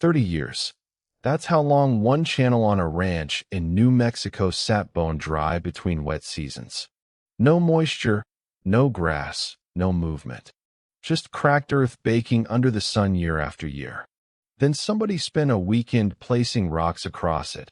30 years. That's how long one channel on a ranch in New Mexico sat bone dry between wet seasons. No moisture, no grass, no movement. Just cracked earth baking under the sun year after year. Then somebody spent a weekend placing rocks across it.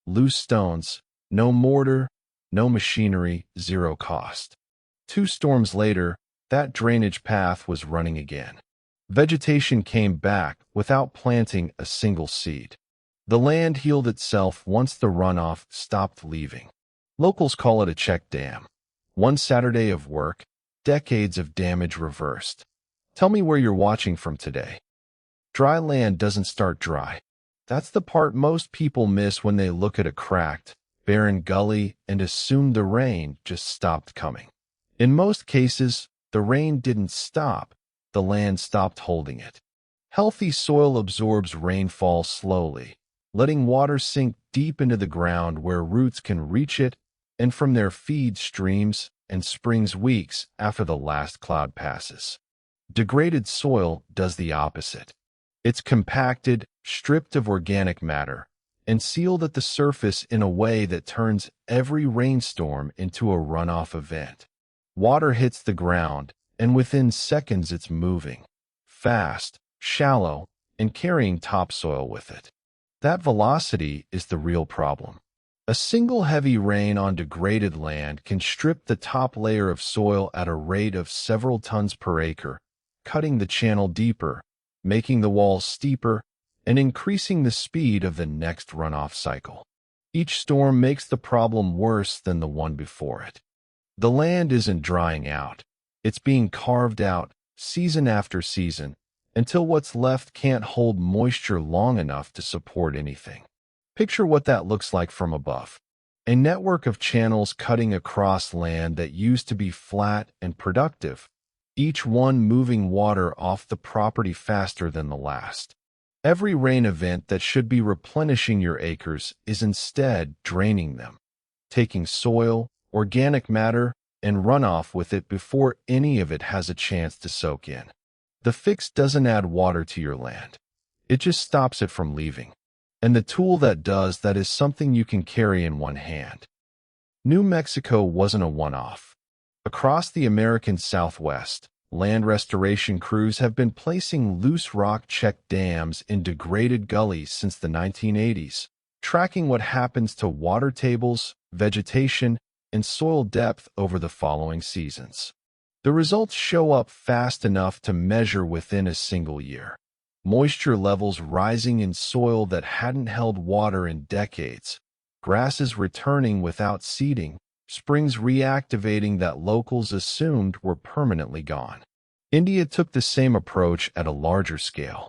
Loose stones, no mortar, no machinery, zero cost. 2 storms later, that drainage path was running again. Vegetation came back without planting a single seed. The land healed itself once the runoff stopped leaving. Locals call it a check dam. One Saturday of work, decades of damage reversed. Tell me where you're watching from today. Dry land doesn't start dry. That's the part most people miss when they look at a cracked, barren gully and assume the rain just stopped coming. In most cases, the rain didn't stop. The land stopped holding it. Healthy soil absorbs rainfall slowly, letting water sink deep into the ground where roots can reach it and from there feed streams and springs weeks after the last cloud passes. Degraded soil does the opposite. It's compacted, stripped of organic matter, and sealed at the surface in a way that turns every rainstorm into a runoff event. Water hits the ground, and within seconds it's moving, fast, shallow, and carrying topsoil with it. That velocity is the real problem. A single heavy rain on degraded land can strip the top layer of soil at a rate of several tons per acre, cutting the channel deeper, making the walls steeper, and increasing the speed of the next runoff cycle. Each storm makes the problem worse than the one before it. The land isn't drying out. It's being carved out, season after season, until what's left can't hold moisture long enough to support anything. Picture what that looks like from above. A network of channels cutting across land that used to be flat and productive, each one moving water off the property faster than the last. Every rain event that should be replenishing your acres is instead draining them, taking soil, organic matter, and runoff with it before any of it has a chance to soak in. The fix doesn't add water to your land. It just stops it from leaving. And the tool that does that is something you can carry in one hand. New Mexico wasn't a one-off. Across the American Southwest, land restoration crews have been placing loose rock check dams in degraded gullies since the 1980s, tracking what happens to water tables, vegetation, and soil depth over the following seasons. The results show up fast enough to measure within a single year. Moisture levels rising in soil that hadn't held water in decades, grasses returning without seeding, springs reactivating that locals assumed were permanently gone. India took the same approach at a larger scale.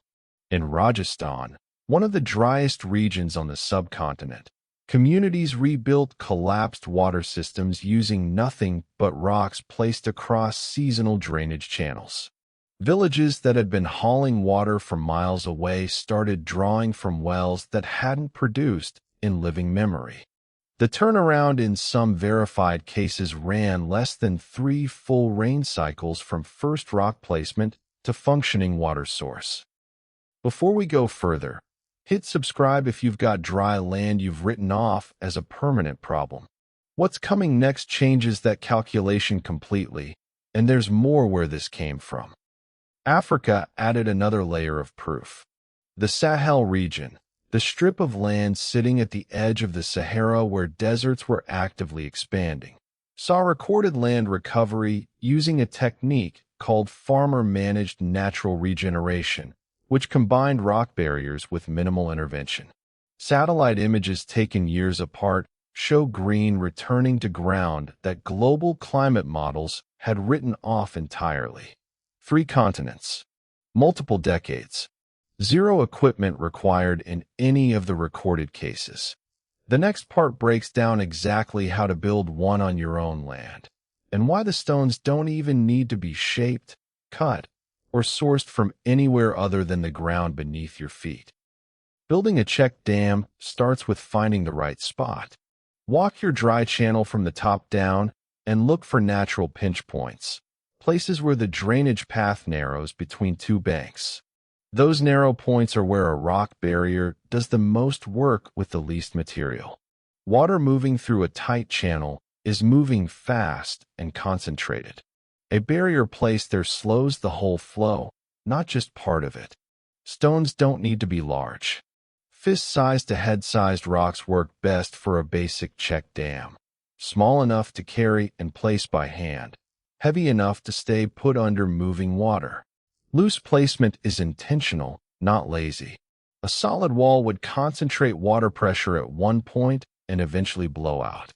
In Rajasthan, one of the driest regions on the subcontinent, communities rebuilt collapsed water systems using nothing but rocks placed across seasonal drainage channels. Villages that had been hauling water from miles away started drawing from wells that hadn't produced in living memory. The turnaround in some verified cases ran less than 3 full rain cycles from first rock placement to functioning water source. Before we go further, hit subscribe if you've got dry land you've written off as a permanent problem. What's coming next changes that calculation completely, and there's more where this came from. Africa added another layer of proof. The Sahel region, the strip of land sitting at the edge of the Sahara where deserts were actively expanding, saw recorded land recovery using a technique called farmer-managed natural regeneration, which combined rock barriers with minimal intervention. Satellite images taken years apart show green returning to ground that global climate models had written off entirely. 3 continents, multiple decades, 0 equipment required in any of the recorded cases. The next part breaks down exactly how to build one on your own land, and why the stones don't even need to be shaped, cut, or sourced from anywhere other than the ground beneath your feet. Building a check dam starts with finding the right spot. Walk your dry channel from the top down and look for natural pinch points, places where the drainage path narrows between 2 banks. Those narrow points are where a rock barrier does the most work with the least material. Water moving through a tight channel is moving fast and concentrated. A barrier placed there slows the whole flow, not just part of it. Stones don't need to be large. Fist-sized to head-sized rocks work best for a basic check dam. Small enough to carry and place by hand. Heavy enough to stay put under moving water. Loose placement is intentional, not lazy. A solid wall would concentrate water pressure at one point and eventually blow out.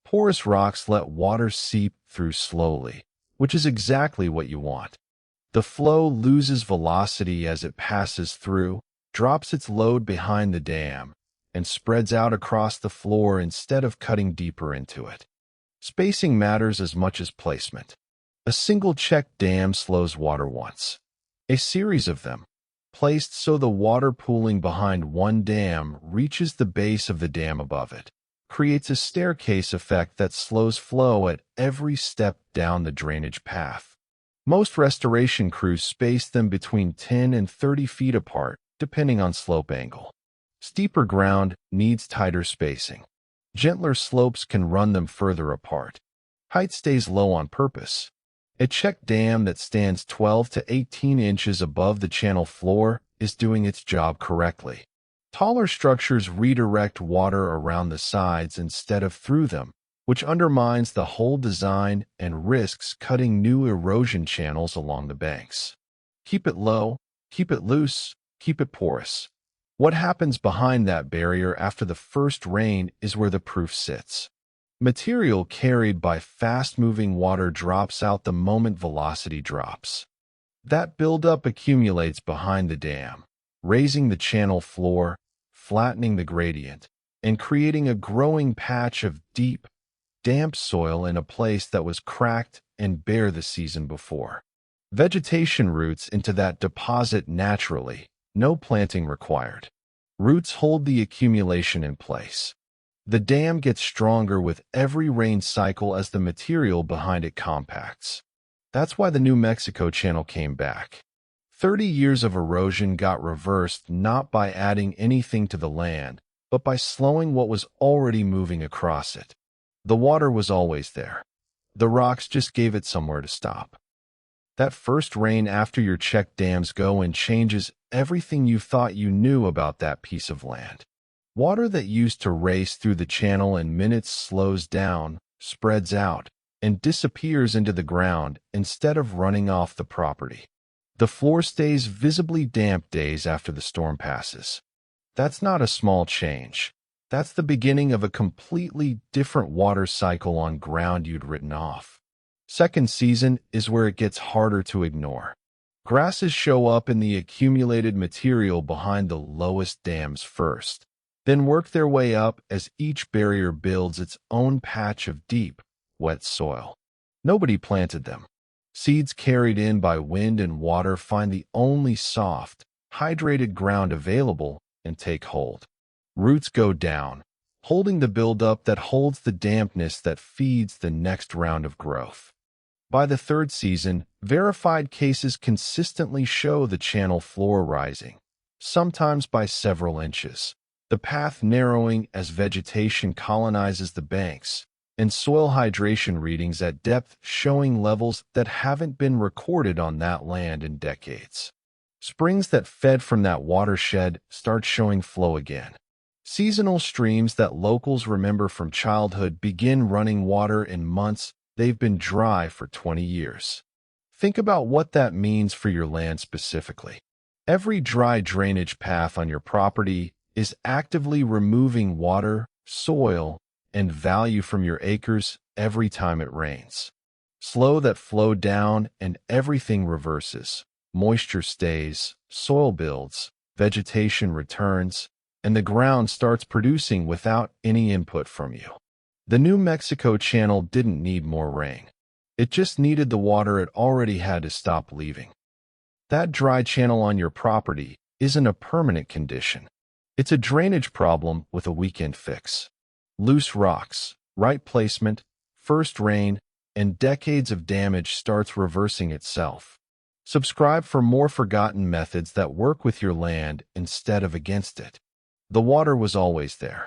Porous rocks let water seep through slowly, which is exactly what you want. The flow loses velocity as it passes through, drops its load behind the dam, and spreads out across the floor instead of cutting deeper into it. Spacing matters as much as placement. A single check dam slows water once. A series of them, placed so the water pooling behind one dam reaches the base of the dam above it, creates a staircase effect that slows flow at every step down the drainage path. Most restoration crews space them between 10 and 30 feet apart, depending on slope angle. Steeper ground needs tighter spacing. Gentler slopes can run them further apart. Height stays low on purpose. A check dam that stands 12 to 18 inches above the channel floor is doing its job correctly. Taller structures redirect water around the sides instead of through them, which undermines the whole design and risks cutting new erosion channels along the banks. Keep it low, keep it loose, keep it porous. What happens behind that barrier after the first rain is where the proof sits. Material carried by fast-moving water drops out the moment velocity drops. That buildup accumulates behind the dam, raising the channel floor, flattening the gradient, and creating a growing patch of deep, damp soil in a place that was cracked and bare the season before. Vegetation roots into that deposit naturally, no planting required. Roots hold the accumulation in place. The dam gets stronger with every rain cycle as the material behind it compacts. That's why the New Mexico Channel came back. 30 years of erosion got reversed not by adding anything to the land, but by slowing what was already moving across it. The water was always there. The rocks just gave it somewhere to stop. That first rain after your check dams go in changes everything you thought you knew about that piece of land. Water that used to race through the channel in minutes slows down, spreads out, and disappears into the ground instead of running off the property. The floor stays visibly damp days after the storm passes. That's not a small change. That's the beginning of a completely different water cycle on ground you'd written off. Second season is where it gets harder to ignore. Grasses show up in the accumulated material behind the lowest dams first, then work their way up as each barrier builds its own patch of deep, wet soil. Nobody planted them. Seeds carried in by wind and water find the only soft, hydrated ground available and take hold. Roots go down, holding the buildup that holds the dampness that feeds the next round of growth. By the third season, verified cases consistently show the channel floor rising, sometimes by several inches, the path narrowing as vegetation colonizes the banks, and soil hydration readings at depth showing levels that haven't been recorded on that land in decades. Springs that fed from that watershed start showing flow again. Seasonal streams that locals remember from childhood begin running water in months they've been dry for 20 years. Think about what that means for your land specifically. Every dry drainage path on your property is actively removing water, soil, and value from your acres every time it rains. Slow that flow down and everything reverses. Moisture stays, soil builds, vegetation returns, and the ground starts producing without any input from you. The New Mexico Channel didn't need more rain. It just needed the water it already had to stop leaving. That dry channel on your property isn't a permanent condition. It's a drainage problem with a weekend fix. Loose rocks, right placement, first rain, and decades of damage starts reversing itself. Subscribe for more forgotten methods that work with your land instead of against it. The water was always there.